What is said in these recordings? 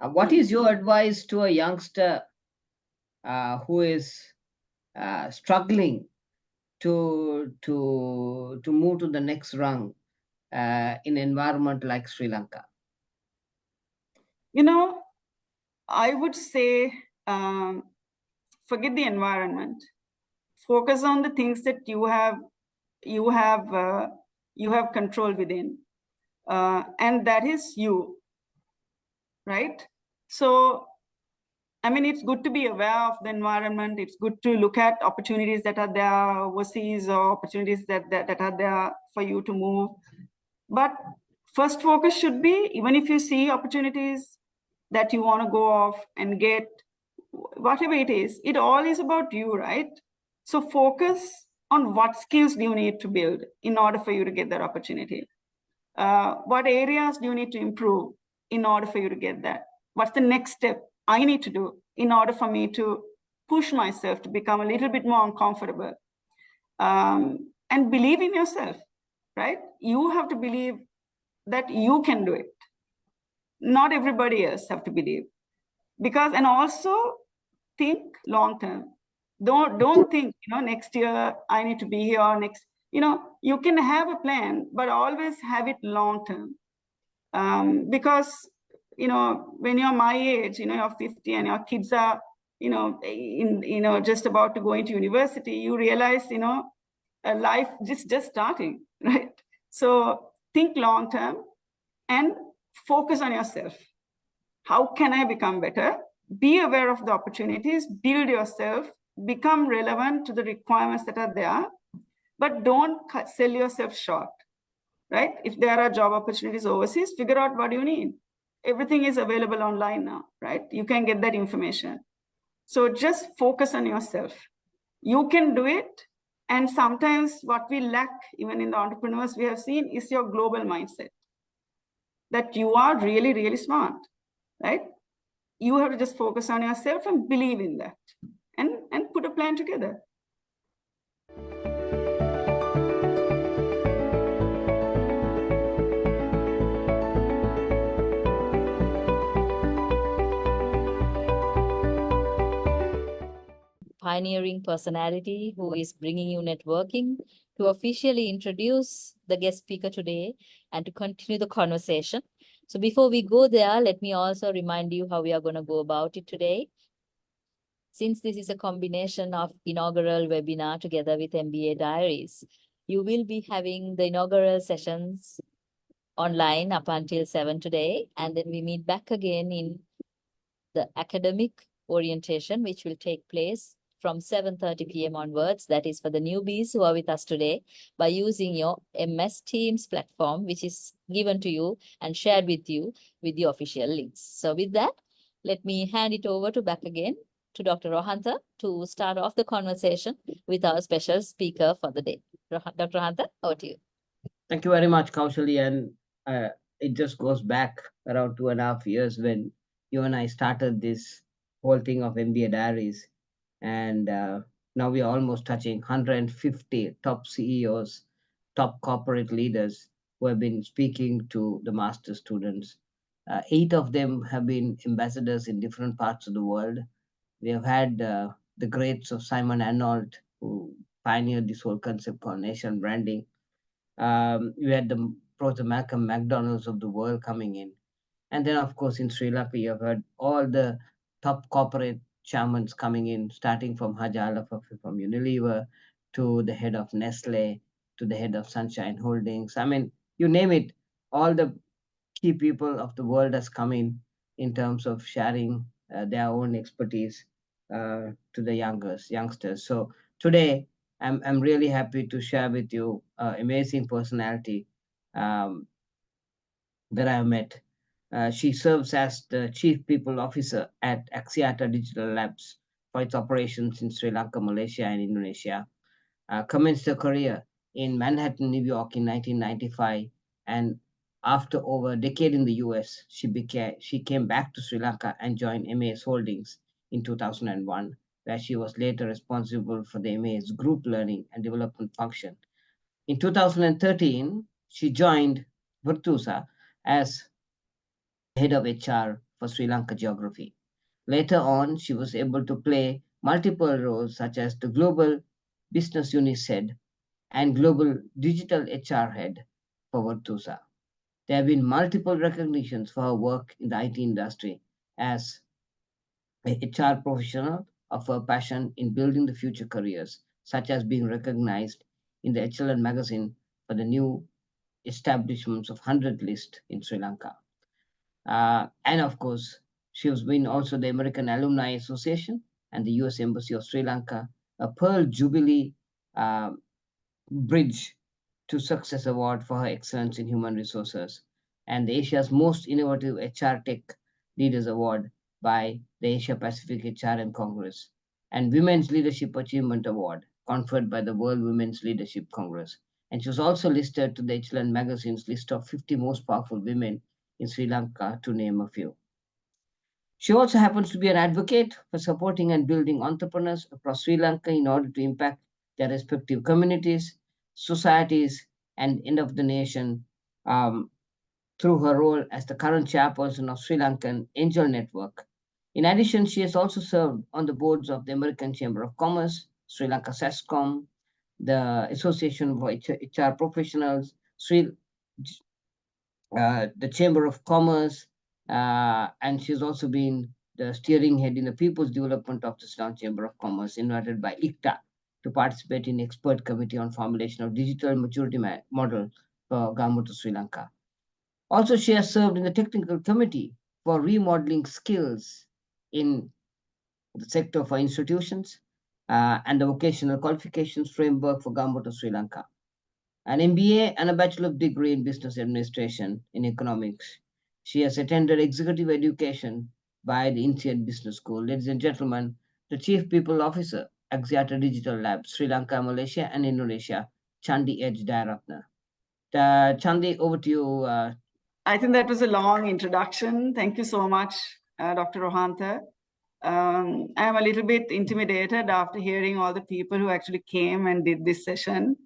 What is your advice to a youngster who is struggling to move to the next rung in environment like Sri Lanka? I would say forget the environment. Focus on the things that you have control within, and that is you, right? So, I mean, it's good to be aware of the environment. It's good to look at opportunities that are there overseas or opportunities that are there for you to move. But first focus should be, even if you see opportunities that you want to go off and get, whatever it is, it all is about you, right? So focus on what skills do you need to build in order for you to get that opportunity. What areas do you need to improve in order for you to get that? What's the next step I need to do in order for me to push myself to become a little bit more uncomfortable? And believe in yourself, right? You have to believe that you can do it. Not everybody else have to believe. And also think long term. Don't think, next year I need to be here, next, you can have a plan, but always have it long term. Because, when you're my age, you're 50 and your kids are, just about to go into university, you realize, life just starting, right? So think long term and focus on yourself. How can I become better? Be aware of the opportunities, build yourself, become relevant to the requirements that are there, but don't sell yourself short, right? If there are job opportunities overseas, figure out what you need. Everything is available online now, right? You can get that information. So just focus on yourself. You can do it. And sometimes what we lack, even in the entrepreneurs we have seen, is your global mindset. That you are really, really smart, right? You have to just focus on yourself and believe in that and put a plan together. Pioneering personality who is bringing you networking to officially introduce the guest speaker today and to continue the conversation. So before we go there, let me also remind you how we are going to go about it today. Since this is a combination of inaugural webinar together with MBA Diaries, you will be having the inaugural sessions online up until 7 today. And then we meet back again in the academic orientation, which will take place from 7:30 p.m. onwards. That is for the newbies who are with us today, by using your MS Teams platform, which is given to you and shared with you with the official links. So with that, let me hand it over back again to Dr. Rohantha to start off the conversation with our special speaker for the day. Dr. Rohantha, over to you. Thank you very much, Kaushali. And it just goes back around 2.5 years when you and I started this whole thing of MBA Diaries. And now we are almost touching 150 top CEOs, top corporate leaders who have been speaking to the master students. 8 of them have been ambassadors in different parts of the world. We have had the greats of Simon Arnold, who pioneered this whole concept called nation branding. We had the Professor Malcolm McDonald's of the world coming in. And then, of course, in Sri Lanka, you have heard all the top corporate chairmen coming in, starting from Hajala from Unilever to the head of Nestle to the head of Sunshine Holdings. I mean, you name it, all the key people of the world has come in terms of sharing their own expertise to the youngsters. So today, I'm really happy to share with you amazing personality that I have met. She serves as the Chief People Officer at Axiata Digital Labs for its operations in Sri Lanka, Malaysia, and Indonesia. Commenced her career in Manhattan, New York in 1995, and after over a decade in the US, she came back to Sri Lanka and joined MAS Holdings in 2001, where she was later responsible for the MAS Group Learning and Development function. In 2013, she joined Virtusa as head of HR for Sri Lanka geography. Later on, she was able to play multiple roles such as the Global Business Unit Head and Global Digital HR Head for Virtusa. There have been multiple recognitions for her work in the IT industry as a HR professional of her passion in building the future careers, such as being recognized in the HLN magazine for the new establishments of 100 list in Sri Lanka. And of course, she has been also the American Alumni Association and the US Embassy of Sri Lanka, a Pearl Jubilee uh, Bridge to Success Award for her excellence in human resources, and the Asia's Most Innovative HR Tech Leaders Award by the Asia Pacific HRM Congress, and Women's Leadership Achievement Award conferred by the World Women's Leadership Congress. And she was also listed to the HLN magazine's list of 50 most powerful women in Sri Lanka, to name a few. She also happens to be an advocate for supporting and building entrepreneurs across Sri Lanka in order to impact their respective communities, societies, and end of the nation through her role as the current chairperson of Sri Lankan Angel Network. In addition, she has also served on the boards of the American Chamber of Commerce, Sri Lanka SESCOM, the Association for HR Professionals, the Chamber of Commerce, and she's also been the steering head in the People's Development of the Sri Lanka Chamber of Commerce, invited by ICTA to participate in expert committee on formulation of digital maturity model for Government of Sri Lanka. Also, she has served in the technical committee for remodeling skills in the sector for institutions and the vocational qualifications framework for Government of Sri Lanka. An MBA and a Bachelor of Degree in Business Administration in Economics. She has attended executive education by the INSEAD Business School. Ladies and gentlemen, the Chief People Officer, Axiata Digital Labs, Sri Lanka, Malaysia, and Indonesia, Chandi H. Dharmaratne. Chandi, over to you. I think that was a long introduction. Thank you so much, Dr. Rohantha. I'm a little bit intimidated after hearing all the people who actually came and did this session.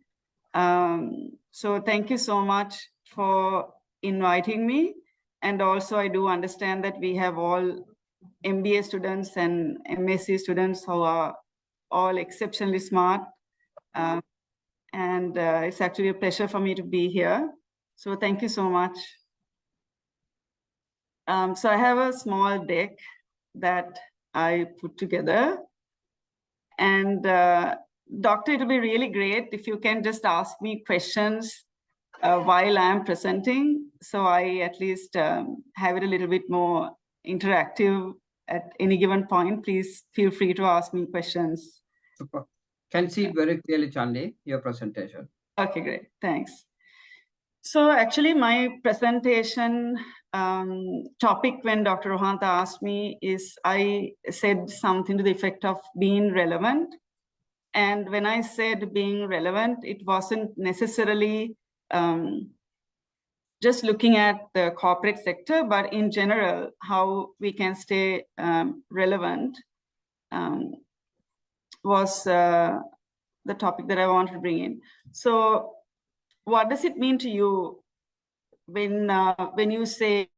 So thank you so much for inviting me. And also I do understand that we have all MBA students and MSc students who are all exceptionally smart. And it's actually a pleasure for me to be here. So thank you so much. So I have a small deck that I put together. And Doctor, it'll be really great if you can just ask me questions while I'm presenting. So I at least have it a little bit more interactive at any given point. Please feel free to ask me questions. Super. Can see it very clearly, Chandi, your presentation. Okay, great. Thanks. So actually my presentation topic when Dr. Rohantha asked me is, I said something to the effect of being relevant. And when I said being relevant, it wasn't necessarily just looking at the corporate sector, but in general, how we can stay relevant was the topic that I wanted to bring in. So what does it mean to you when you say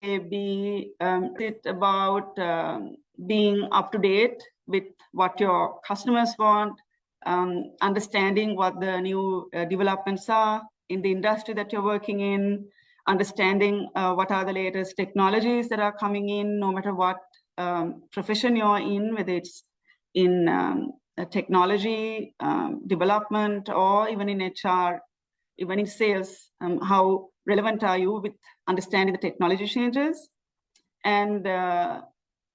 it about being up to date with what your customers want, understanding what the new developments are in the industry that you're working in, understanding what are the latest technologies that are coming in, no matter what profession you're in, whether it's in technology, development, or even in HR, even in sales, how relevant are you with understanding the technology changes? And,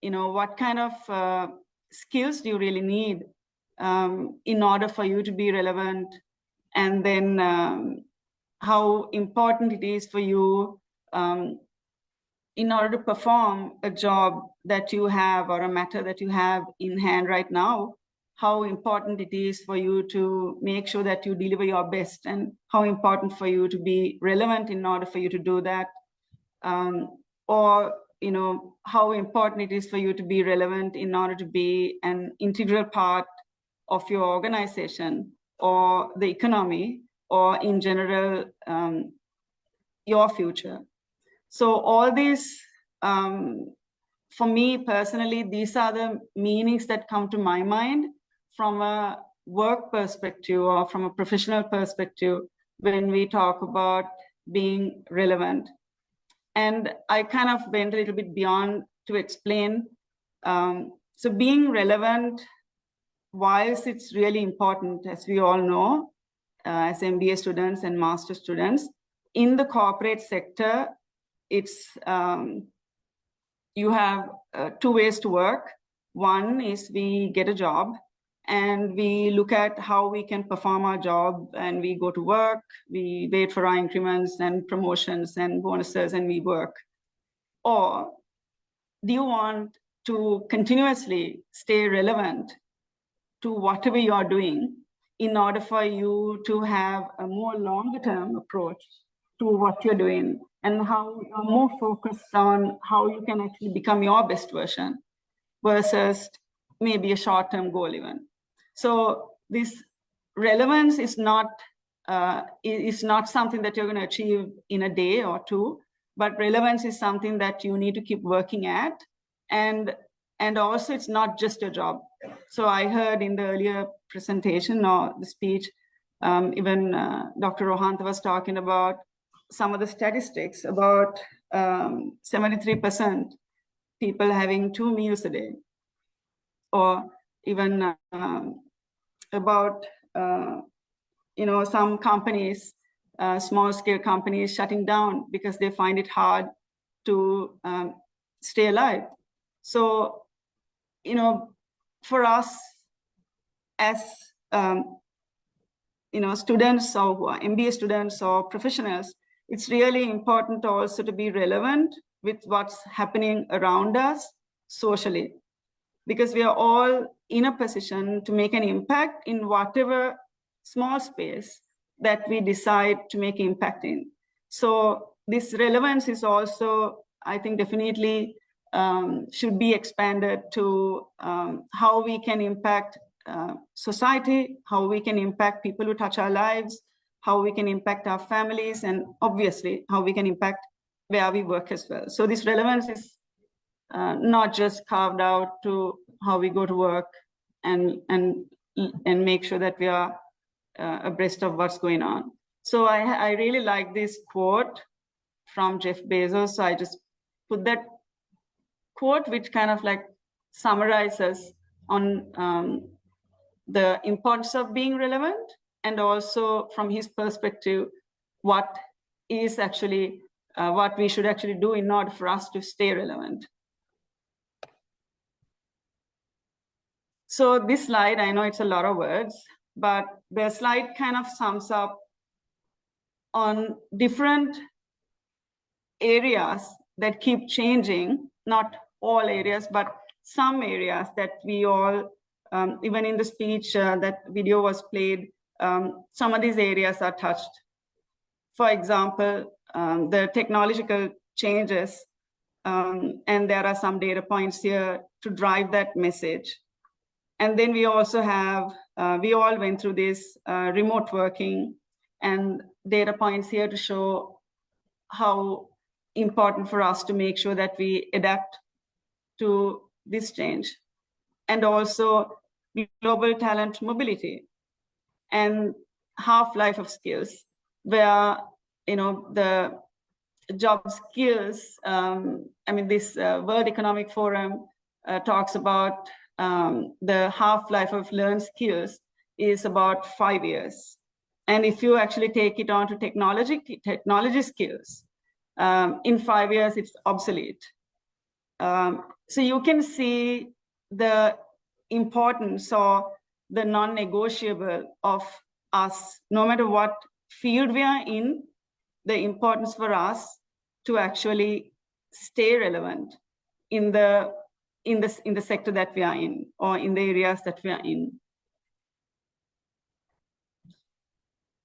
what kind of skills do you really need in order for you to be relevant? And then how important it is for you in order to perform a job that you have or a matter that you have in hand right now, how important it is for you to make sure that you deliver your best, and how important for you to be relevant in order for you to do that. Or, how important it is for you to be relevant in order to be an integral part of your organization or the economy, or in general, your future. So all these, for me personally, these are the meanings that come to my mind from a work perspective or from a professional perspective when we talk about being relevant. And I kind of went a little bit beyond to explain. So being relevant, whilst it's really important, as we all know, as MBA students and master students, in the corporate sector, it's you have two ways to work. One is we get a job and we look at how we can perform our job, and we go to work, we wait for our increments and promotions and bonuses, and we work. Or do you want to continuously stay relevant to whatever you are doing in order for you to have a more longer term approach to what you're doing, and how you're more focused on how you can actually become your best version versus maybe a short-term goal even. So this relevance is not something that you're going to achieve in a day or two, but relevance is something that you need to keep working at. And also it's not just a job. So I heard in the earlier presentation or the speech, even Dr. Rohantha was talking about some of the statistics about 73% people having 2 meals a day, or even about some companies, small scale companies, shutting down because they find it hard to stay alive. So for us as students or MBA students or professionals, it's really important also to be relevant with what's happening around us socially, because we are all in a position to make an impact in whatever small space that we decide to make impact in. So this relevance is also, I think, definitely should be expanded to how we can impact society, how we can impact people who touch our lives, how we can impact our families, and obviously how we can impact where we work as well. So this relevance is not just carved out to how we go to work and make sure that we are abreast of what's going on. So I really like this quote from Jeff Bezos. So I just put that quote, which kind of like summarizes on the importance of being relevant, and also from his perspective, what is actually what we should actually do in order for us to stay relevant. So this slide, I know it's a lot of words, but the slide kind of sums up on different areas that keep changing, not all areas, but some areas that we all, even in the speech, that video was played, some of these areas are touched. For example, the technological changes, and there are some data points here to drive that message. And then we also have, we all went through this remote working, and data points here to show how important for us to make sure that we adapt to this change. And also global talent mobility and half-life of skills, where the job skills, this World Economic Forum talks about the half-life of learned skills is about 5 years. And if you actually take it on to technology skills, in 5 years, it's obsolete. So you can see the importance or the non-negotiable of us, no matter what field we are in, the importance for us to actually stay relevant in the sector that we are in, or in the areas that we are in.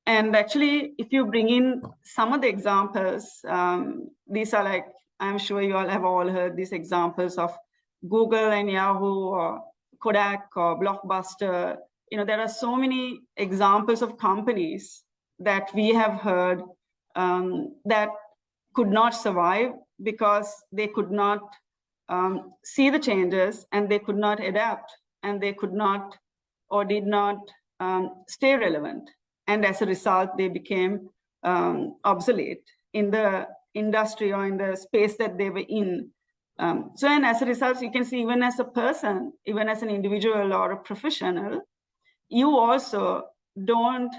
And actually, if you bring in some of the examples, these are like, I'm sure you all have heard these examples of Google and Yahoo or Kodak or Blockbuster. There are so many examples of companies that we have heard that could not survive because they could not see the changes, and they could not adapt, and they could not or did not stay relevant. And as a result, they became obsolete in the industry or in the space that they were in. And as a result, you can see, even as a person, even as an individual or a professional, you also don't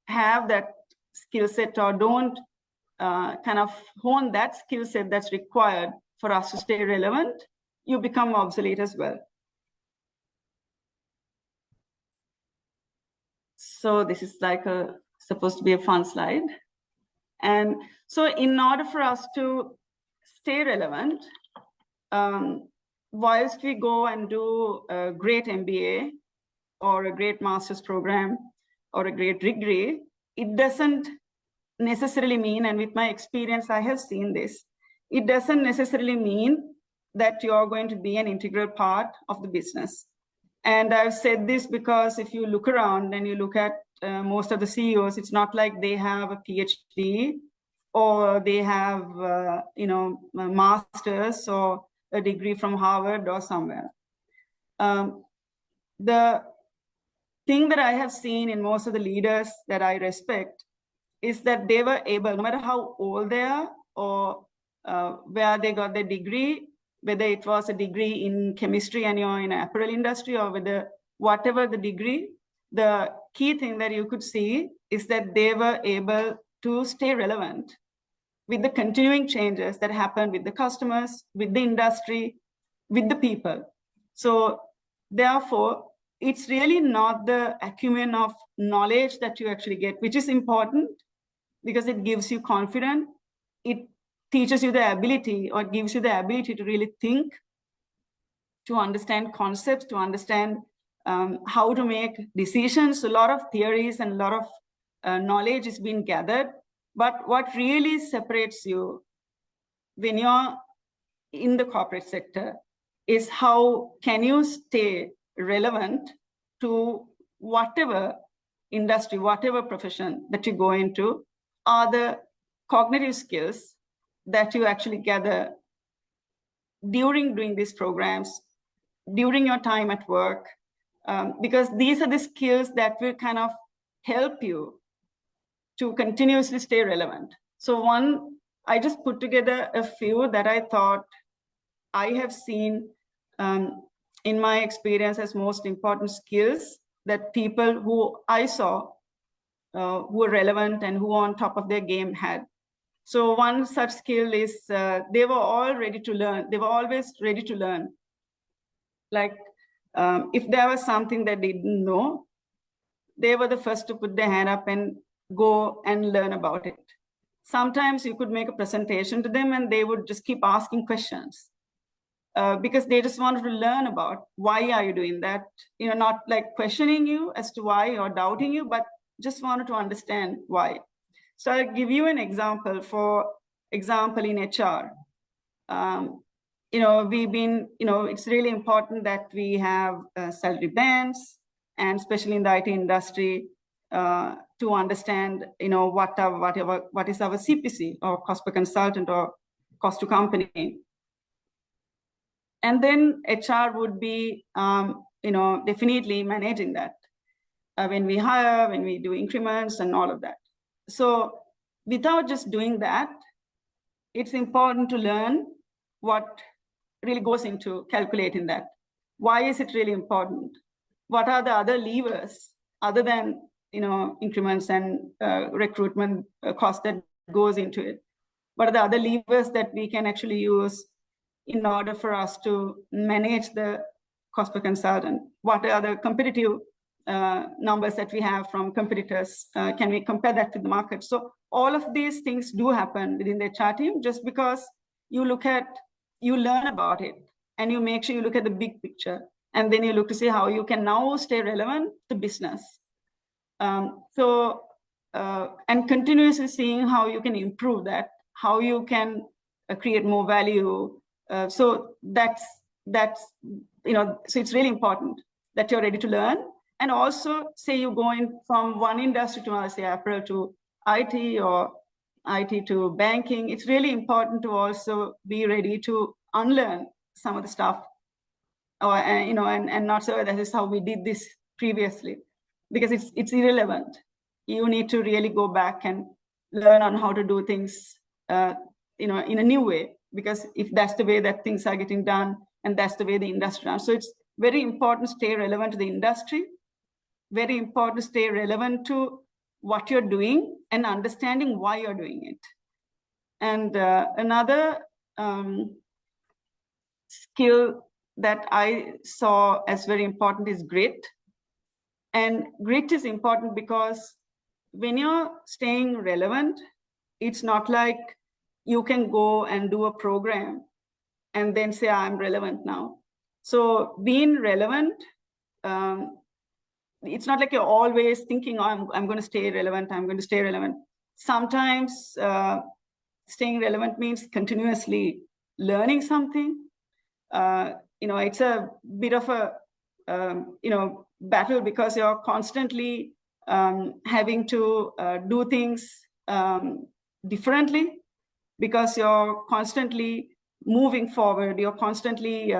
have that skill set, or don't kind of hone that skill set that's required for us to stay relevant. You become obsolete as well. So this is like supposed to be a fun slide. And so in order for us to stay relevant, whilst we go and do a great MBA or a great master's program or a great degree, it doesn't necessarily mean, and with my experience, I have seen this, it doesn't necessarily mean that you're going to be an integral part of the business. And I've said this because if you look around and you look at most of the CEOs, it's not like they have a PhD or they have, a master's or a degree from Harvard or somewhere. The thing that I have seen in most of the leaders that I respect is that they were able, no matter how old they are or where they got their degree, whether it was a degree in chemistry and you're in an apparel industry, or whatever the degree, the key thing that you could see is that they were able to stay relevant with the continuing changes that happen with the customers, with the industry, with the people. So therefore, it's really not the acumen of knowledge that you actually get, which is important because it gives you confidence. It teaches you the ability, or gives you the ability to really think, to understand concepts, to understand how to make decisions. A lot of theories and a lot of knowledge is being gathered. But what really separates you when you're in the corporate sector is how can you stay relevant to whatever industry, whatever profession that you go into, are the cognitive skills that you actually gather during doing these programs, during your time at work, because these are the skills that will kind of help you to continuously stay relevant. So I just put together a few that I thought I have seen in my experience as most important skills that people who I saw who were relevant and who on top of their game had. So one such skill is they were all ready to learn. They were always ready to learn. Like if there was something that they didn't know, they were the first to put their hand up and go and learn about it. Sometimes you could make a presentation to them and they would just keep asking questions because they just wanted to learn about why are you doing that? Not like questioning you as to why or doubting you, but just wanted to understand why. So I'll give you an example. For example, in HR, we've been, it's really important that we have salary bands, and especially in the IT industry, to understand, what is our CPC or cost per consultant or cost to company. And then HR would be, definitely managing that when we hire, when we do increments and all of that. So without just doing that, it's important to learn what really goes into calculating that. Why is it really important? What are the other levers other than increments and recruitment cost that goes into it? What are the other levers that we can actually use in order for us to manage the cost per consultant? What are the competitive numbers that we have from competitors? Can we compare that to the market? So all of these things do happen within the HR team, just because you learn about it and you make sure you look at the big picture, and then you look to see how you can now stay relevant to business. And continuously seeing how you can improve that, how you can create more value. So so it's really important that you're ready to learn. And also, say you're going from one industry to another, say apparel to IT or IT to banking, it's really important to also be ready to unlearn some of the stuff, or and not so that is how we did this previously, because it's irrelevant. You need to really go back and learn on how to do things, in a new way, because if that's the way that things are getting done, and that's the way the industry runs. So it's very important to stay relevant to the industry, very important to stay relevant to what you're doing and understanding why you're doing it. And another skill that I saw as very important is grit. And grit is important because when you're staying relevant, it's not like you can go and do a program and then say, I'm relevant now. So being relevant, it's not like you're always thinking, oh, I'm going to stay relevant, I'm going to stay relevant. Sometimes staying relevant means continuously learning something. It's a bit of a battle, because you're constantly having to do things differently, because you're constantly moving forward, you're constantly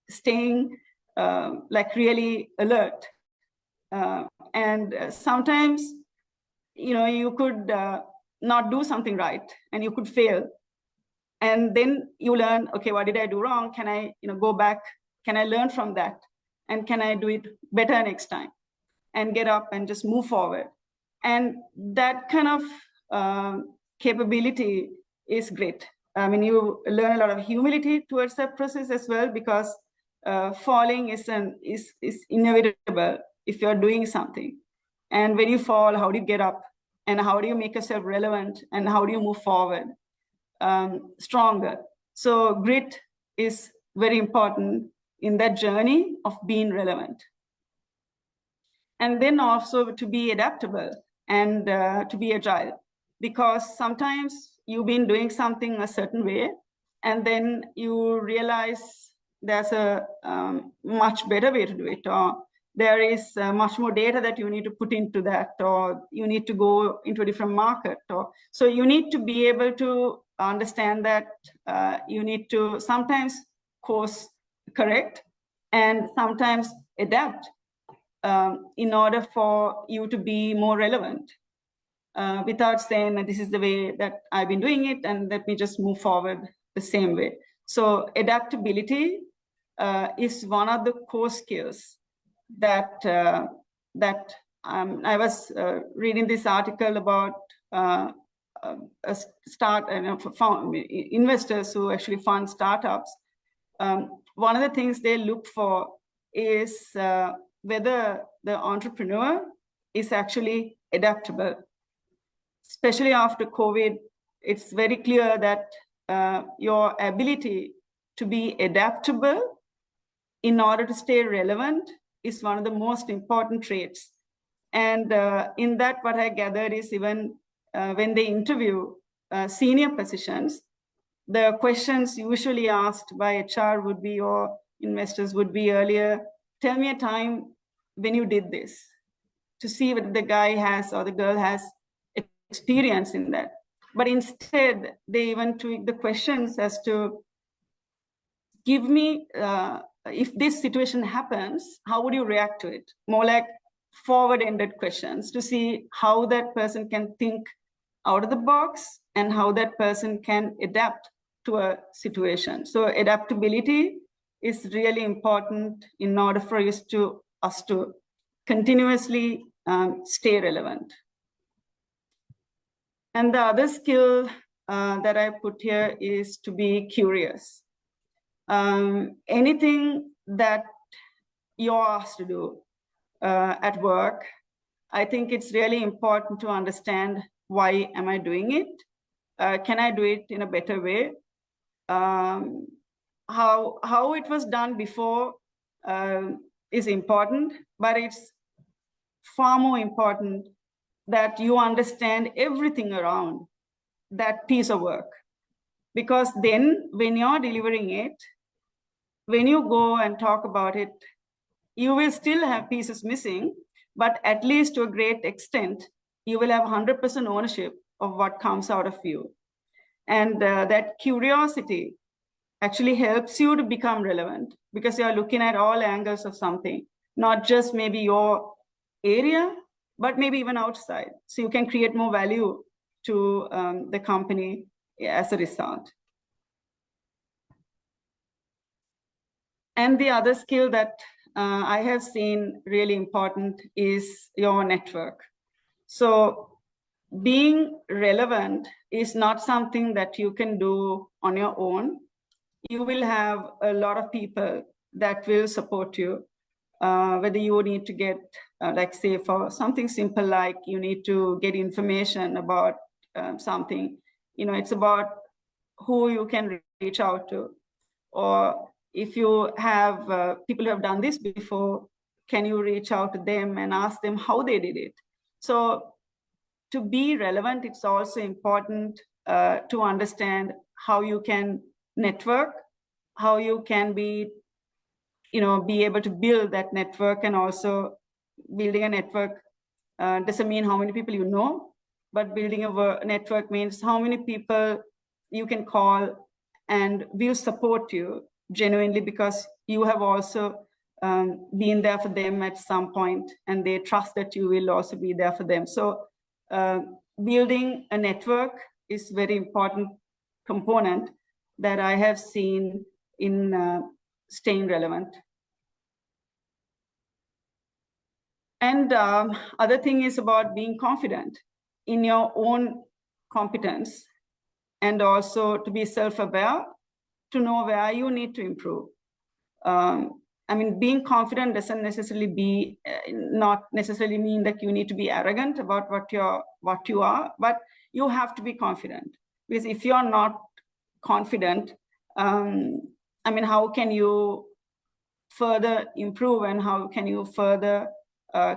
staying like really alert. And sometimes, you could not do something right and you could fail. And then you learn, okay, what did I do wrong? Can I go back? Can I learn from that? And can I do it better next time? And get up and just move forward. And that kind of capability is great. I mean, you learn a lot of humility towards that process as well, because falling is inevitable if you're doing something. And when you fall, how do you get up? And how do you make yourself relevant? And how do you move forward stronger? So grit is very important in that journey of being relevant. And then also to be adaptable and to be agile, because sometimes you've been doing something a certain way, and then you realize there's a much better way to do it, or there is much more data that you need to put into that, or you need to go into a different market. So you need to be able to understand that you need to sometimes course correct and sometimes adapt in order for you to be more relevant, without saying that this is the way that I've been doing it and let me just move forward the same way. So adaptability is one of the core skills that I was reading this article about investors who actually fund startups. One of the things they look for is whether the entrepreneur is actually adaptable. Especially after COVID, it's very clear that your ability to be adaptable in order to stay relevant is one of the most important traits. And in that, what I gathered is even when they interview senior positions, the questions usually asked by HR would be, or investors would be earlier, tell me a time when you did this, to see whether the guy has or the girl has experience in that. But instead, they even tweak the questions as to, give me, if this situation happens, how would you react to it? More like forward-ended questions to see how that person can think out of the box and how that person can adapt to a situation. So adaptability is really important in order for us to continuously stay relevant. And the other skill that I put here is to be curious. Anything that you're asked to do at work, I think it's really important to understand, why am I doing it? Can I do it in a better way? How it was done before is important, but it's far more important that you understand everything around that piece of work. Because then when you're delivering it, when you go and talk about it, you will still have pieces missing, but at least to a great extent, you will have 100% ownership of what comes out of you. And that curiosity actually helps you to become relevant, because you're looking at all angles of something, not just maybe your area, but maybe even outside. So you can create more value to the company as a result. And the other skill that I have seen really important is your network. So being relevant is not something that you can do on your own. You will have a lot of people that will support you, whether you need to get, like say for something simple, like you need to get information about something, it's about who you can reach out to. Or if you have people who have done this before, can you reach out to them and ask them how they did it? So to be relevant, it's also important to understand how you can network, how you can be able to build that network. And also building a network doesn't mean how many people you know, but building a network means how many people you can call and will support you genuinely, because you have also been there for them at some point, and they trust that you will also be there for them. So building a network is very important component that I have seen in staying relevant. And other thing is about being confident in your own competence, and also to be self-aware, to know where you need to improve. I mean, being confident doesn't necessarily not necessarily mean that you need to be arrogant about what you are, but you have to be confident. Because if you're not confident, I mean, how can you further improve, and how can you further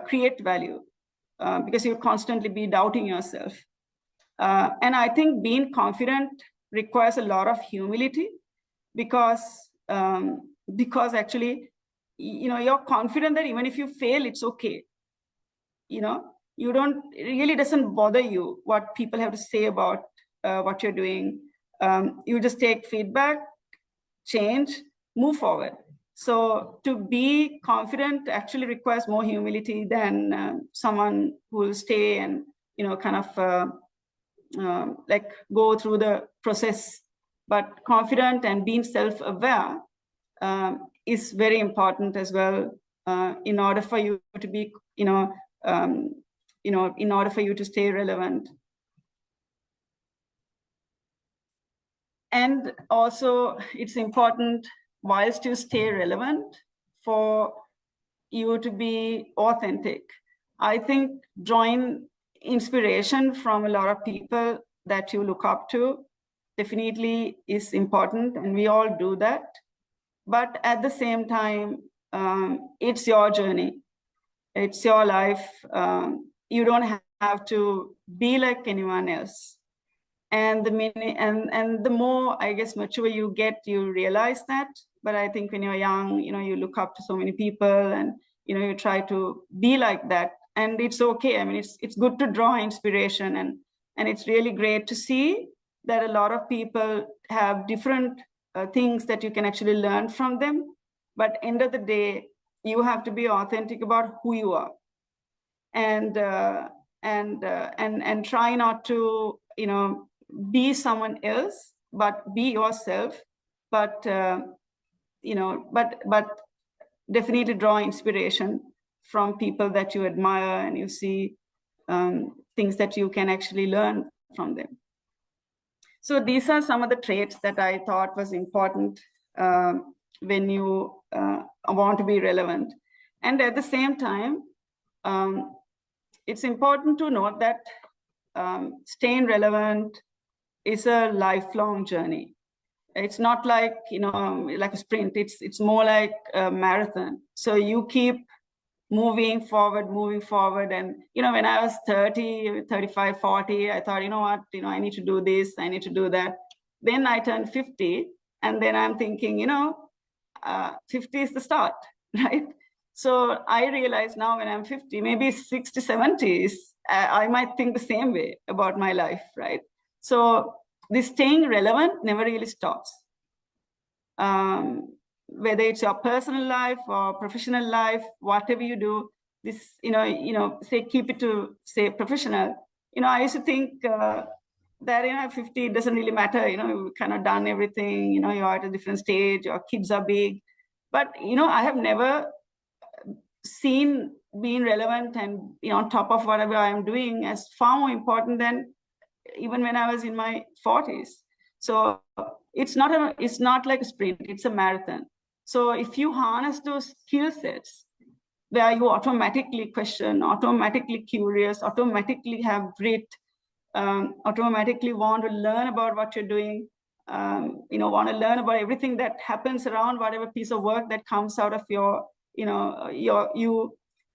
create value? Because you'll constantly be doubting yourself. And I think being confident requires a lot of humility, because actually, you're confident that even if you fail, it's okay. It really doesn't bother you what people have to say about what you're doing. You just take feedback, change, move forward. So to be confident actually requires more humility than someone who will stay and kind of like go through the process. But confident and being self-aware is very important as well, in order for you to be, in order for you to stay relevant. And also, it's important, whilst you stay relevant, for you to be authentic. I think drawing inspiration from a lot of people that you look up to definitely is important, and we all do that. But at the same time, it's your journey, it's your life. You don't have to be like anyone else. And the more, I guess, mature you get, you realize that. But I think when you're young, you look up to so many people, and you try to be like that, and it's okay. I mean, it's good to draw inspiration, and it's really great to see that a lot of people have different things that you can actually learn from them. But end of the day, you have to be authentic about who you are, and try not to be someone else, but be yourself. But but definitely draw inspiration from people that you admire, and you see things that you can actually learn from them. So these are some of the traits that I thought was important when you want to be relevant. And at the same time, it's important to note that staying relevant is a lifelong journey. It's not like like a sprint. It's more like a marathon. So you keep moving forward. And when I was 30, 35, 40, I thought, what, I need to do this, I need to do that. Then I turned 50, and then I'm thinking, 50 is the start, right? So I realize now, when I'm 50, maybe 60, 70 is I might think the same way about my life, right? So this staying relevant never really stops. Whether it's your personal life or professional life, whatever you do, this, say, keep it to, say, professional. I used to think that, at 50, it doesn't really matter, you've kind of done everything, you're at a different stage, your kids are big. But, I have never seen being relevant and, on top of whatever I'm doing as far more important than even when I was in my 40s. So it's not like a sprint, it's a marathon. So if you harness those skill sets where you automatically question, automatically curious, automatically have grit, automatically want to learn about what you're doing, want to learn about everything that happens around whatever piece of work that comes out of your,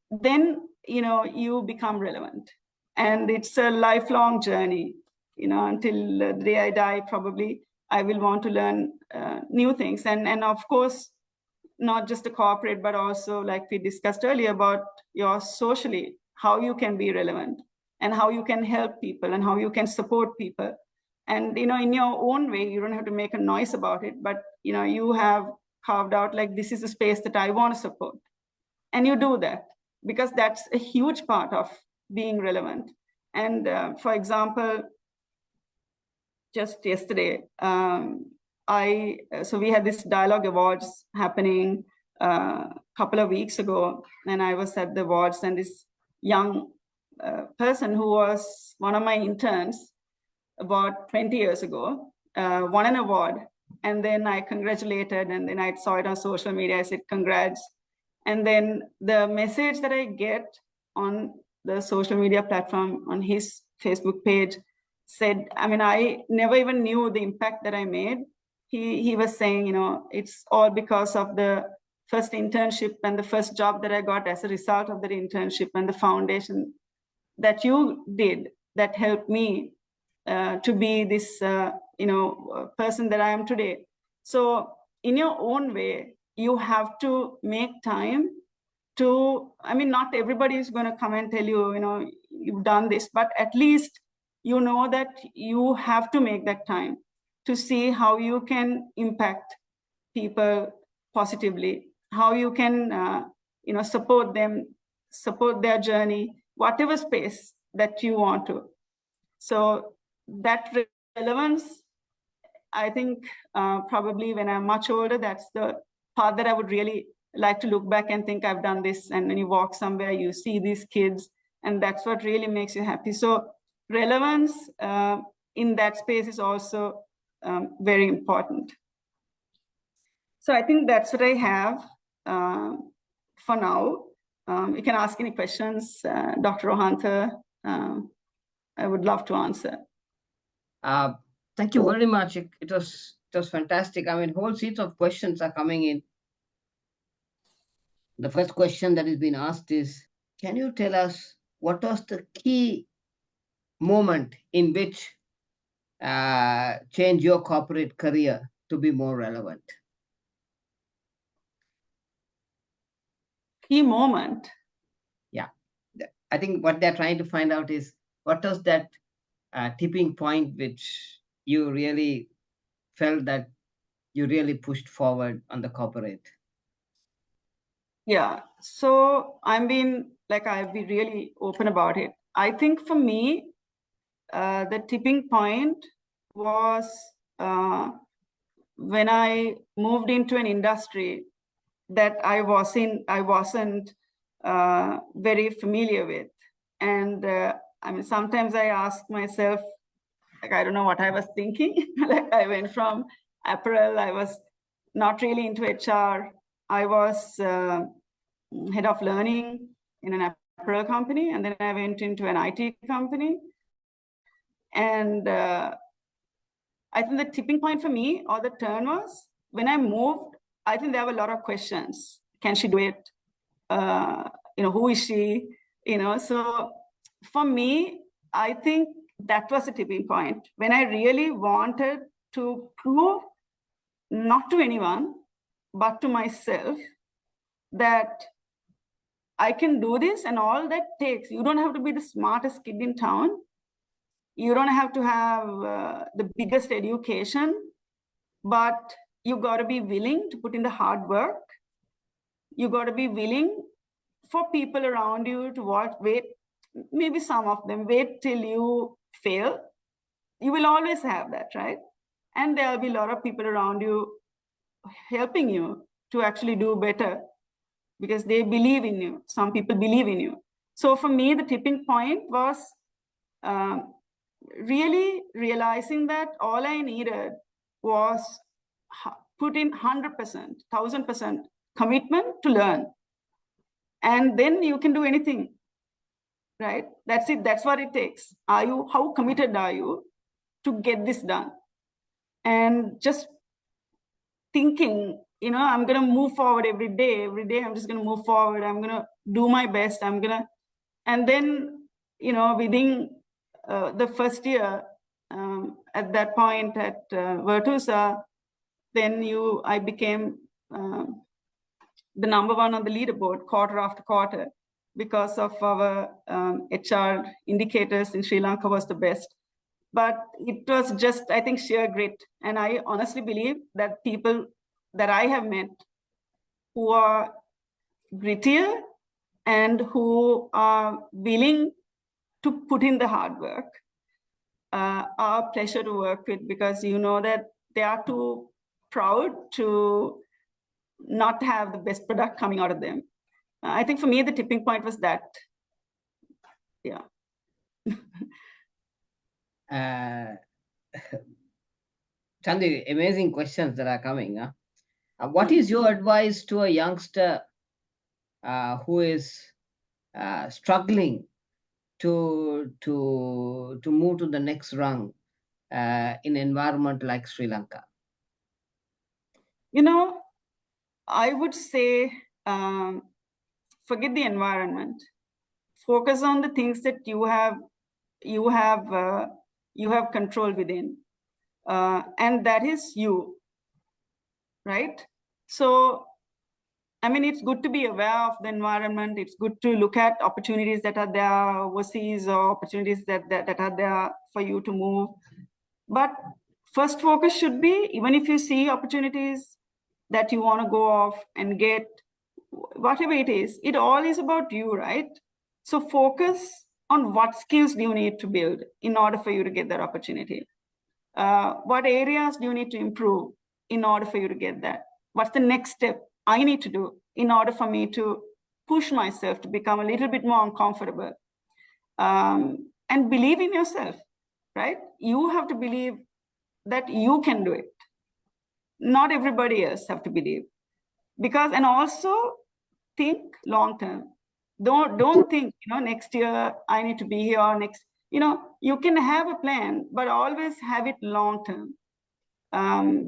then, you become relevant. And it's a lifelong journey, until the day I die, probably I will want to learn new things. And of course, not just the corporate, but also, like we discussed earlier, about your socially, how you can be relevant and how you can help people and how you can support people. And, in your own way, you don't have to make a noise about it, but, you have carved out, like, this is a space that I want to support. And you do that because that's a huge part of being relevant. And for example, just yesterday, so we had this Dialogue Awards happening a couple of weeks ago, and I was at the awards, and this young person who was one of my interns about 20 years ago won an award. And then I congratulated, and then I saw it on social media. I said, congrats. And then the message that I get on the social media platform, on his Facebook page, said, I never even knew the impact that I made. He was saying, it's all because of the first internship and the first job that I got as a result of that internship and the foundation that you did that helped me to be this, person that I am today. So in your own way, you have to make time to, not everybody is going to come and tell you, you've done this, but at least you know that you have to make that time to see how you can impact people positively, how you can, support them, support their journey, whatever space that you want to. So that relevance, I think probably when I'm much older, that's the part that I would really like to look back and think I've done this. And when you walk somewhere, you see these kids, and that's what really makes you happy. So relevance in that space is also very important. So I think that's what I have for now. You can ask any questions, Dr. Rohantha. I would love to answer. Thank you very much. It was fantastic. Whole series of questions are coming in. The first question that has been asked is, can you tell us what was the key moment in which change your corporate career to be more relevant? Key moment? Yeah. I think what they're trying to find out is, what was that tipping point which you really felt that you really pushed forward on the corporate? Yeah, so I'll be really open about it. I think for me, the tipping point was when I moved into an industry that I wasn't very familiar with. And sometimes I ask myself, I don't know what I was thinking. I went from apparel, I was not really into HR. I was head of learning in an apparel company, and then I went into an IT company. And I think the tipping point for me, or the turn, was when I moved. I think there were a lot of questions. Can she do it? Who is she? So for me, I think that was a tipping point when I really wanted to prove, not to anyone, but to myself, that I can do this, and all that takes, you don't have to be the smartest kid in town. You don't have to have the biggest education, but you got to be willing to put in the hard work. You got to be willing for people around you to wait, maybe some of them, wait till you fail. You will always have that, right? And there'll be a lot of people around you helping you to actually do better because they believe in you. Some people believe in you. So for me, the tipping point was really realizing that all I needed was put in 100%, 1000% commitment to learn. And then you can do anything, right? That's it. That's what it takes. How committed are you to get this done? And just thinking, I'm going to move forward every day. Every day, I'm just going to move forward. I'm going to do my best. And then, within the first year, at that point at Virtusa, then I became the number one on the leaderboard quarter after quarter because of our HR indicators in Sri Lanka was the best. But it was just, I think, sheer grit. And I honestly believe that people that I have met who are grittier and who are willing to put in the hard work are a pleasure to work with, because you know that they are too proud to not have the best product coming out of them. I think for me, the tipping point was that. Yeah. Chandi, amazing questions that are coming. What is your advice to a youngster who is struggling to move to the next rung in an environment like Sri Lanka? I would say forget the environment. Focus on the things that you have control within, and that is you, right? So, I mean, it's good to be aware of the environment. It's good to look at opportunities that are there overseas or opportunities that are there for you to move. But first focus should be, even if you see opportunities that you want to go off and get, whatever it is, it all is about you, right? So focus on what skills do you need to build in order for you to get that opportunity. What areas do you need to improve in order for you to get that? What's the next step I need to do in order for me to push myself to become a little bit more uncomfortable? And believe in yourself, right? You have to believe that you can do it. Not everybody else have to believe. And also think long term. Don't think, next year I need to be here, or next, you can have a plan, but always have it long term.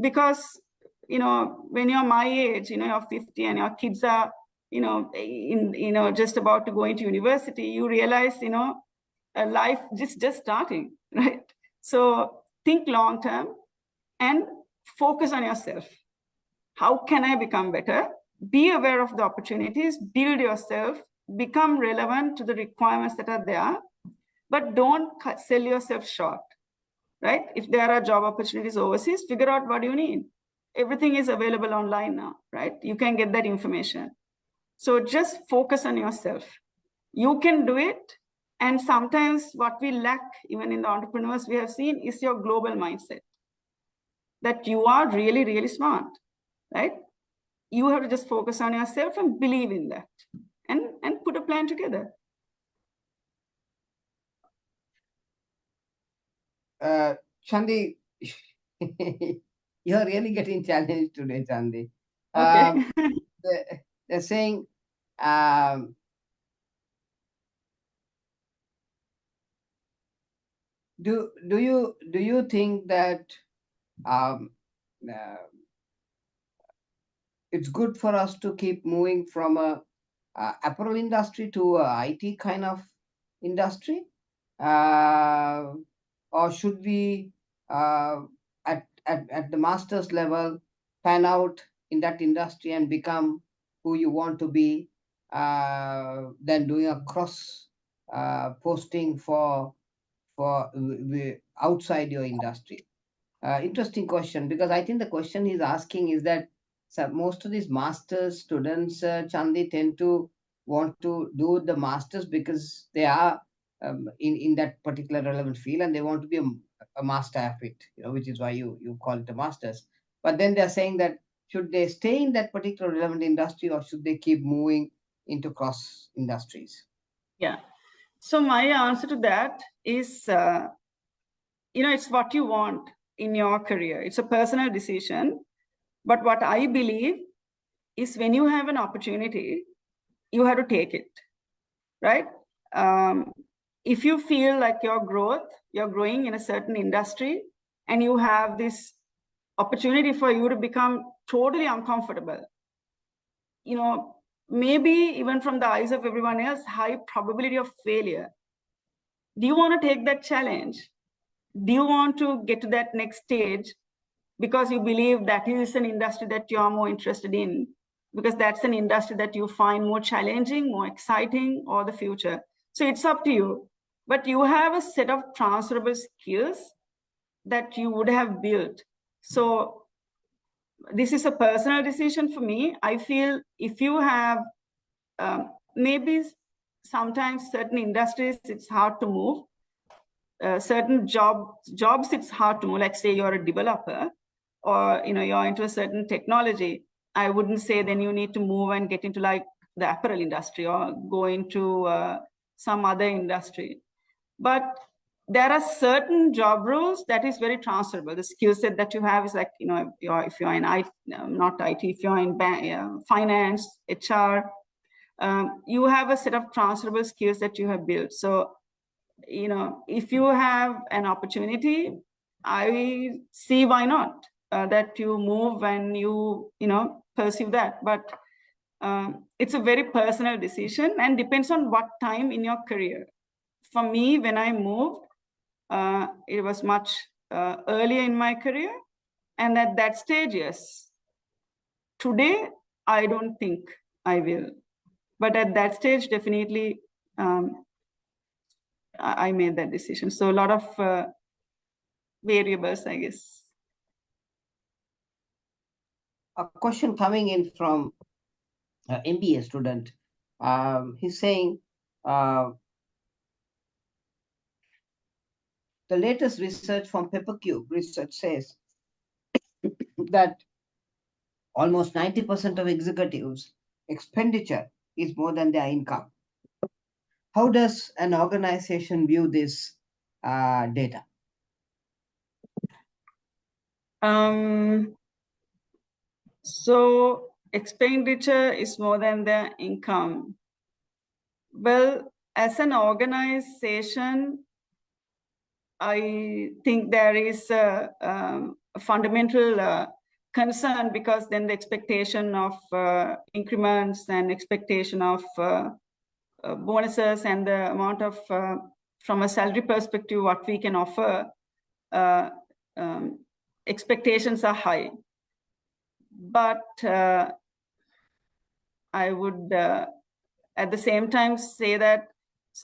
Because, when you're my age, you're 50 and your kids are, just about to go into university, you realize, life just starting, right? So think long term and focus on yourself. How can I become better? Be aware of the opportunities, build yourself, become relevant to the requirements that are there, but don't sell yourself short, right? If there are job opportunities overseas, figure out what you need. Everything is available online now, right? You can get that information. So just focus on yourself. You can do it. And sometimes what we lack, even in the entrepreneurs we have seen, is your global mindset. That you are really, really smart, right? You have to just focus on yourself and believe in that and put a plan together. Chandi, you're really getting challenged today, Chandi. Okay. They're saying, do you think that it's good for us to keep moving from a apparel industry to a IT kind of industry, or should we at the master's level pan out in that industry and become who you want to be, than doing a cross posting for outside your industry? Interesting question, because I think the question he's asking is that most of these masters students, Chandi, tend to want to do the masters because they are in that particular relevant field, and they want to be a master of it, which is why you call it a masters. But then they're saying that should they stay in that particular relevant industry, or should they keep moving into cross industries? Yeah. So my answer to that is, it's what you want in your career. It's a personal decision. But what I believe is when you have an opportunity, you have to take it, right? If you feel like you're growing in a certain industry, and you have this opportunity for you to become totally uncomfortable, maybe even from the eyes of everyone else, high probability of failure. Do you want to take that challenge? Do you want to get to that next stage because you believe that is an industry that you are more interested in, because that's an industry that you find more challenging, more exciting, or the future? So it's up to you. But you have a set of transferable skills that you would have built. So this is a personal decision for me. I feel if you have, maybe sometimes certain industries, it's hard to move. Certain jobs, it's hard to move. Like say you're a developer, or you're into a certain technology. I wouldn't say then you need to move and get into like the apparel industry or go into some other industry. But there are certain job roles that is very transferable. The skill set that you have is like, if you're in IT, not IT, if you're in finance, HR, you have a set of transferable skills that you have built. So, if you have an opportunity, I see why not that you move and you pursue that. But it's a very personal decision and depends on what time in your career. For me, when I moved, it was much earlier in my career, and at that stage, yes. Today, I don't think I will, but at that stage, definitely, I made that decision. So a lot of variables, I guess. A question coming in from an MBA student. He's saying the latest research from Papercube research says that almost 90% of executives' expenditure is more than their income. How does an organization view this data? So expenditure is more than their income. Well, as an organization, I think there is a fundamental concern, because then the expectation of increments and expectation of bonuses and the amount of, from a salary perspective, what we can offer, expectations are high. But I would at the same time say that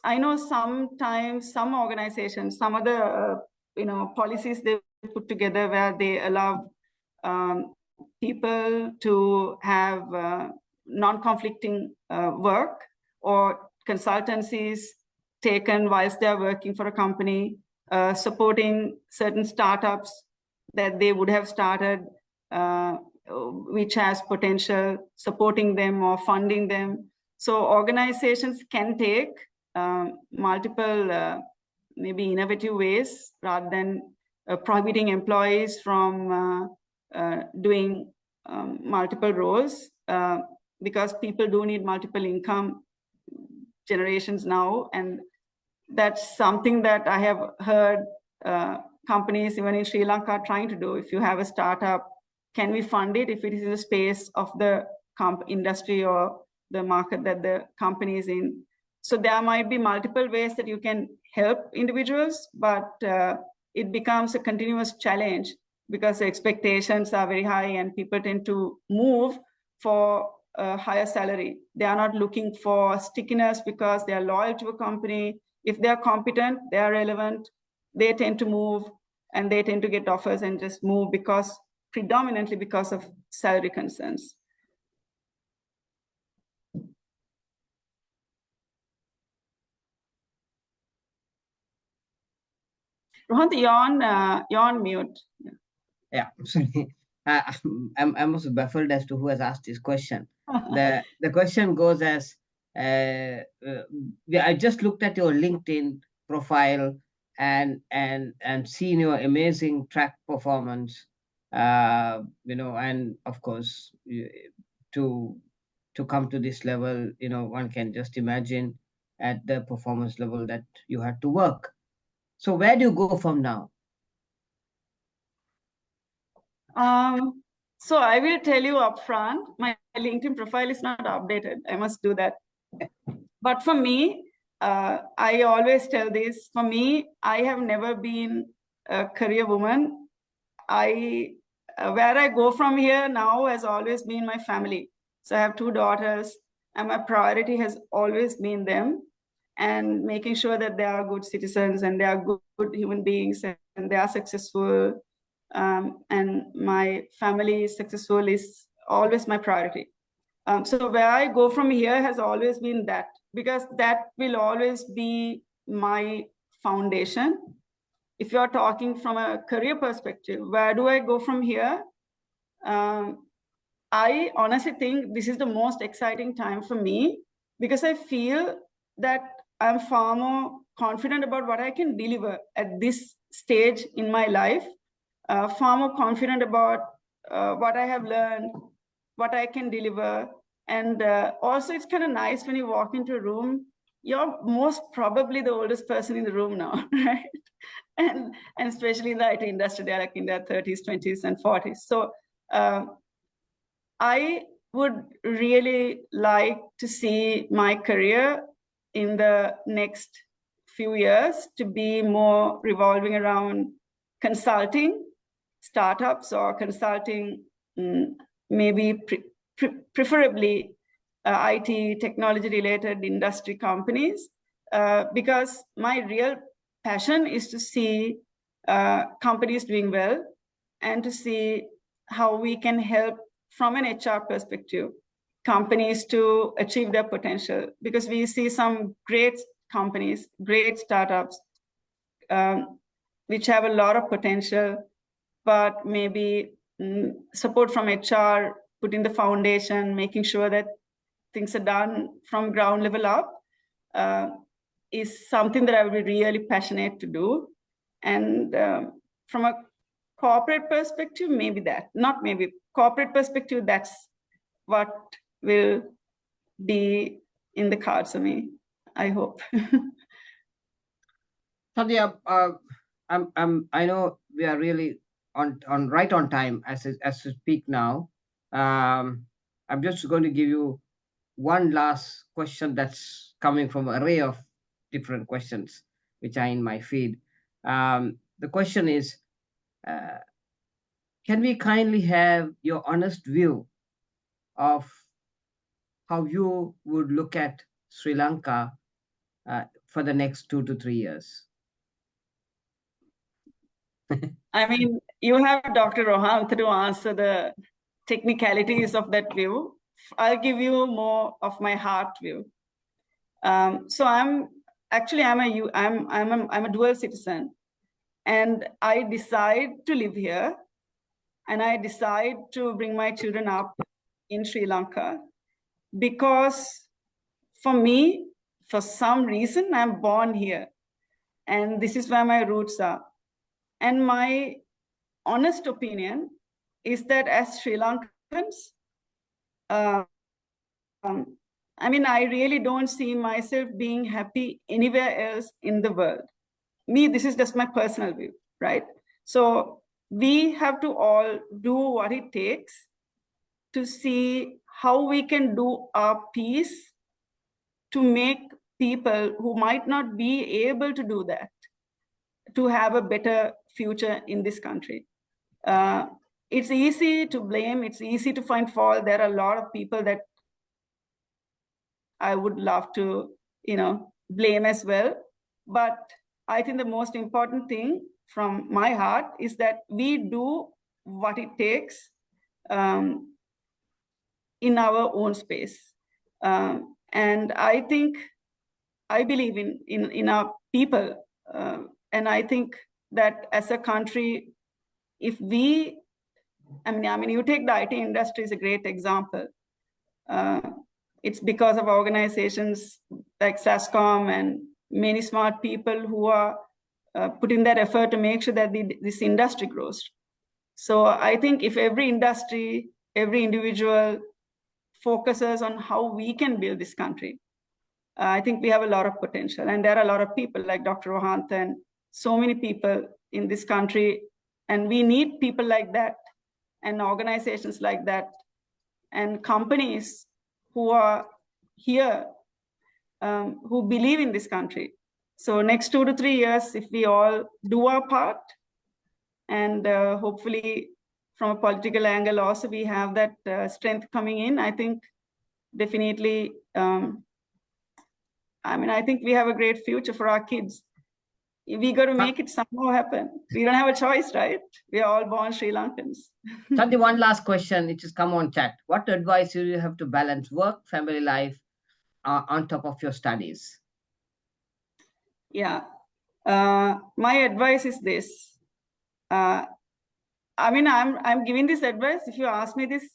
I know sometimes some organizations, some other policies they put together where they allow people to have non-conflicting work, or consultancies taken whilst they are working for a company, supporting certain startups that they would have started, which has potential, supporting them or funding them. So organizations can take multiple, maybe innovative ways, rather than prohibiting employees from doing multiple roles, because people do need multiple income generations now. And that's something that I have heard companies, even in Sri Lanka, trying to do. If you have a startup, can we fund it if it is in the space of the industry or the market that the company is in? So there might be multiple ways that you can help individuals, but it becomes a continuous challenge because the expectations are very high and people tend to move for a higher salary. They are not looking for stickiness because they are loyal to a company. If they are competent, they are relevant, they tend to move and they tend to get offers and just move predominantly because of salary concerns. Rohan, you're on mute. Yeah, sorry. I'm also baffled as to who has asked this question. The question goes as, I just looked at your LinkedIn profile and seen your amazing track performance. And of course, to come to this level, one can just imagine at the performance level that you had to work. So where do you go from now? So I will tell you upfront, my LinkedIn profile is not updated. I must do that. But for me, I always tell this, for me, I have never been a career woman. Where I go from here now has always been my family. So I have 2 daughters and my priority has always been them and making sure that they are good citizens and they are good human beings and they are successful. And my family is successful is always my priority. So where I go from here has always been that, because that will always be my foundation. If you're talking from a career perspective, where do I go from here? I honestly think this is the most exciting time for me because I feel that I'm far more confident about what I can deliver at this stage in my life, far more confident about what I have learned, what I can deliver. And also it's kind of nice when you walk into a room, you're most probably the oldest person in the room now, right? And especially in the IT industry, they're like in their 30s, 20s, and 40s. So I would really like to see my career in the next few years to be more revolving around consulting startups or consulting, maybe preferably IT technology related industry companies, because my real passion is to see companies doing well and to see how we can help from an HR perspective companies to achieve their potential, because we see some great companies, great startups, which have a lot of potential, but maybe support from HR, putting the foundation, making sure that things are done from ground level up, is something that I would be really passionate to do. And from a corporate perspective, maybe that, not maybe, corporate perspective, that's what will be in the cards for me, I hope. Chandi, I know we are really right on time as to speak now. I'm just going to give you one last question that's coming from an array of different questions which are in my feed. The question is, can we kindly have your honest view of how you would look at Sri Lanka for the next 2 to 3 years? I mean, you have Dr. Rohan to answer the technicalities of that view. I'll give you more of my heart view. So I'm a dual citizen, and I decide to live here, and I decide to bring my children up in Sri Lanka because for me, for some reason, I'm born here, and this is where my roots are. And my honest opinion is that as Sri Lankans, I mean, I really don't see myself being happy anywhere else in the world. This is just my personal view, right? So we have to all do what it takes to see how we can do our piece to make people who might not be able to do that to have a better future in this country. It's easy to blame, it's easy to find fault. There are a lot of people that I would love to, blame as well. But I think the most important thing from my heart is that we do what it takes in our own space. And I believe in our people. And I think that as a country, if we, you take the IT industry as a great example. It's because of organizations like SASCOM and many smart people who are putting that effort to make sure that this industry grows. So I think if every industry, every individual focuses on how we can build this country, I think we have a lot of potential. And there are a lot of people like Dr. Rohant and so many people in this country. And we need people like that and organizations like that and companies who are here, who believe in this country. So next 2 to 3 years, if we all do our part, and hopefully from a political angle also we have that strength coming in, I think definitely, I think we have a great future for our kids. We got to make it somehow happen. We don't have a choice, right? We are all born Sri Lankans. Chandi, one last question, which has come on chat. What advice do you have to balance work, family life on top of your studies? Yeah. My advice is this. I'm giving this advice. If you asked me this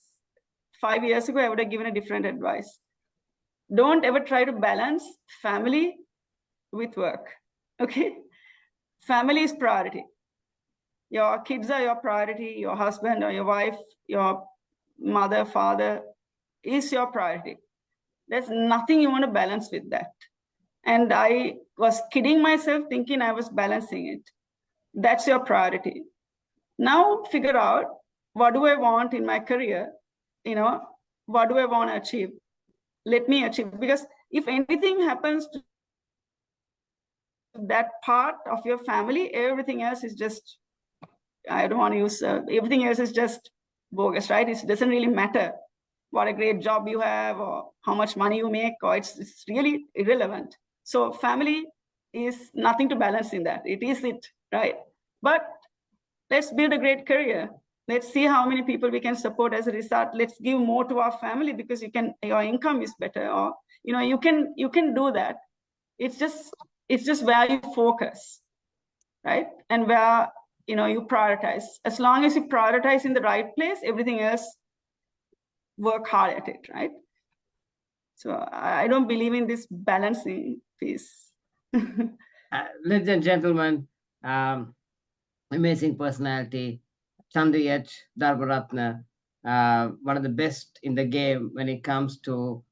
5 years ago, I would have given a different advice. Don't ever try to balance family with work. Okay? Family is priority. Your kids are your priority. Your husband or your wife, your mother, father is your priority. There's nothing you want to balance with that. And I was kidding myself thinking I was balancing it. That's your priority. Now figure out, what do I want in my career? What do I want to achieve? Let me achieve. Because if anything happens to that part of your family, everything else is just, I don't want to use, everything else is just bogus, right? It doesn't really matter what a great job you have or how much money you make, or it's really irrelevant. So family is nothing to balance in that. It is it, right? But let's build a great career. Let's see how many people we can support as a result. Let's give more to our family because your income is better, or you can do that. It's just where you focus, right? And where you prioritize. As long as you prioritize in the right place, everything else, work hard at it, right? So I don't believe in this balancing piece. Ladies and gentlemen, amazing personality, Chandi H, Dharmaratne, one of the best in the game when it comes to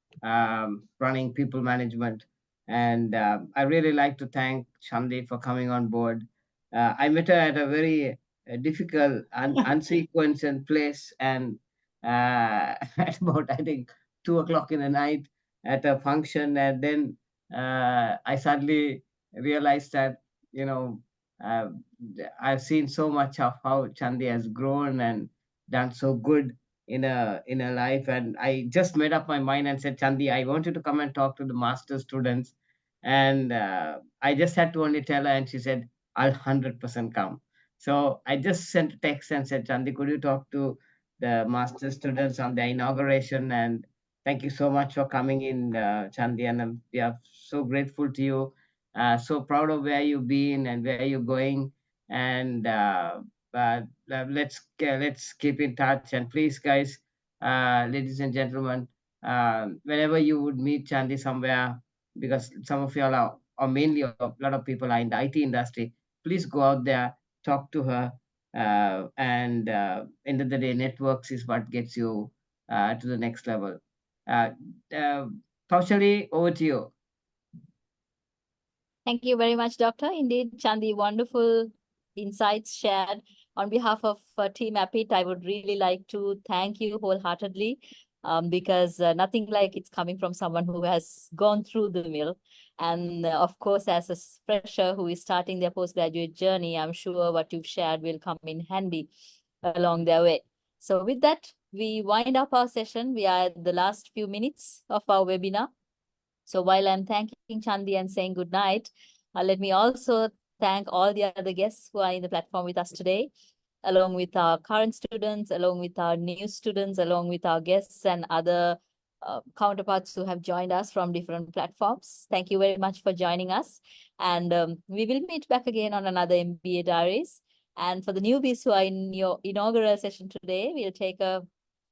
running people management. And I really like to thank Chandi for coming on board. I met her at a very difficult and unsequenced place, and at about, I think, 2 o'clock in the night at a function. And then I suddenly realized that, uh, I've seen so much of how Chandi has grown and done so good in a life. And I just made up my mind and said, Chandi, I want you to come and talk to the master students. And I just had to only tell her, and she said, I'll 100% come. So I just sent a text and said, Chandi, could you talk to the master students on the inauguration? And thank you so much for coming in, Chandi. And we are so grateful to you. So proud of where you've been and where you're going. And let's keep in touch. And please, guys, ladies and gentlemen, whenever you would meet Chandi somewhere, because some of y'all are, or mainly a lot of people are in the IT industry, please go out there, talk to her. And end of the day, networks is what gets you to the next level. Paushali, over to you. Thank you very much, Doctor. Indeed, Chandi, wonderful insights shared. On behalf of Team APIT, I would really like to thank you wholeheartedly, because nothing like it's coming from someone who has gone through the mill. And of course, as a fresher who is starting their postgraduate journey, I'm sure what you've shared will come in handy along their way. So with that, we wind up our session. We are at the last few minutes of our webinar. So while I'm thanking Chandi and saying good night, let me also thank all the other guests who are in the platform with us today, along with our current students, along with our new students, along with our guests and other counterparts who have joined us from different platforms. Thank you very much for joining us. And we will meet back again on another MBA Diaries. And for the newbies who are in your inaugural session today, we'll take a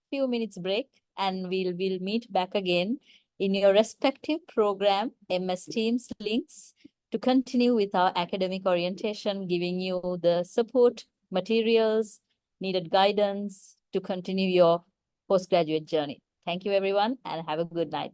few minutes break and we'll meet back again in your respective program MS Teams links to continue with our academic orientation, giving you the support, materials, needed guidance to continue your postgraduate journey. Thank you, everyone, and have a good night.